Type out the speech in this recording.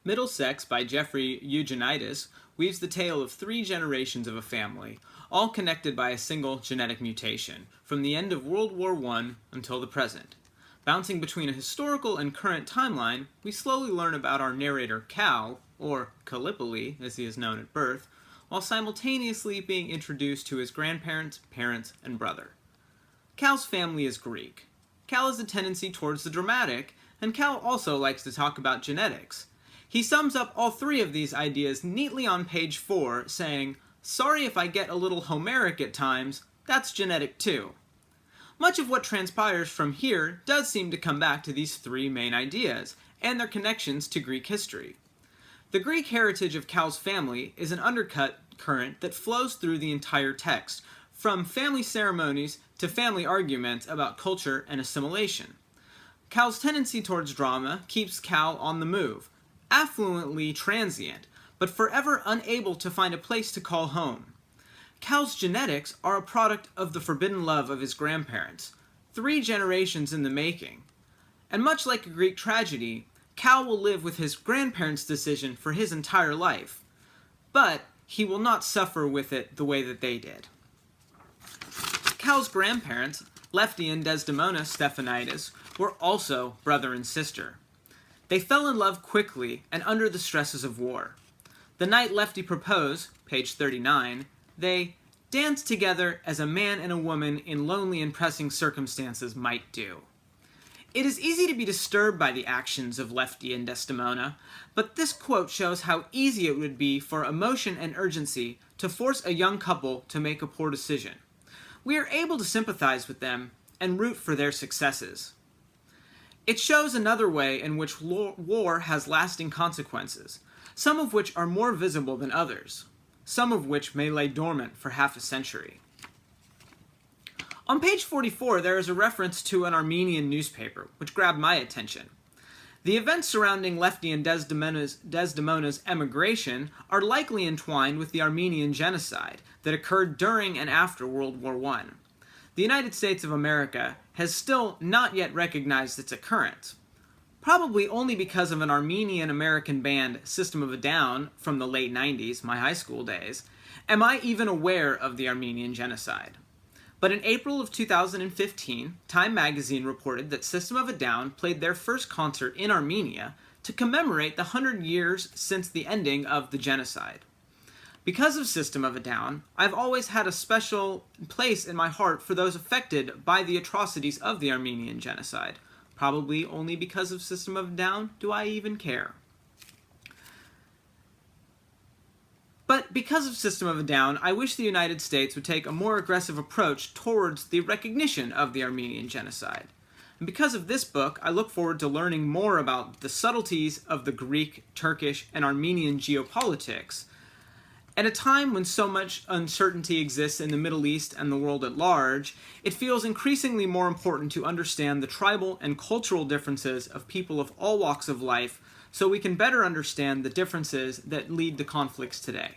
Middlesex by Geoffrey Eugenides weaves the tale of three generations of a family, all connected by a single genetic mutation, from the end of World War I until the present. Bouncing between a historical and current timeline, we slowly learn about our narrator Cal, or Gallipoli as he is known at birth, while simultaneously being introduced to his grandparents, parents, and brother. Cal's family is Greek. Cal has a tendency towards the dramatic, and Cal also likes to talk about genetics. He sums up all three of these ideas neatly on page 4, saying, "Sorry if I get a little Homeric at times, that's genetic too." Much of what transpires from here does seem to come back to these three main ideas, and their connections to Greek history. The Greek heritage of Cal's family is an undercut current that flows through the entire text, from family ceremonies to family arguments about culture and assimilation. Cal's tendency towards drama keeps Cal on the move, affluently transient, but forever unable to find a place to call home. Cal's genetics are a product of the forbidden love of his grandparents, 3 generations in the making. And much like a Greek tragedy, Cal will live with his grandparents' decision for his entire life. But he will not suffer with it the way that they did. Cal's grandparents, Lefty and Desdemona Stephanides, were also brother and sister. They fell in love quickly and under the stresses of war. The night Lefty proposed, page 39, they danced together as a man and a woman in lonely and pressing circumstances might do. It is easy to be disturbed by the actions of Lefty and Desdemona, but this quote shows how easy it would be for emotion and urgency to force a young couple to make a poor decision. We are able to sympathize with them and root for their successes. It shows another way in which war has lasting consequences, some of which are more visible than others, some of which may lay dormant for half a century. On page 44, there is a reference to an Armenian newspaper, which grabbed my attention. The events surrounding Lefty and Desdemona's emigration are likely entwined with the Armenian genocide that occurred during and after World War I. The United States of America has still not yet recognized its occurrence, probably only because of an Armenian-American band, System of a Down, from the late 90s, my high school days, am I even aware of the Armenian genocide. But in April of 2015, Time magazine reported that System of a Down played their first concert in Armenia to commemorate the 100 years since the ending of the genocide. Because of System of a Down, I've always had a special place in my heart for those affected by the atrocities of the Armenian genocide. Probably only because of System of a Down do I even care. But because of System of a Down, I wish the United States would take a more aggressive approach towards the recognition of the Armenian genocide. And because of this book, I look forward to learning more about the subtleties of the Greek, Turkish, and Armenian geopolitics. At a time when so much uncertainty exists in the Middle East and the world at large, it feels increasingly more important to understand the tribal and cultural differences of people of all walks of life so we can better understand the differences that lead to conflicts today.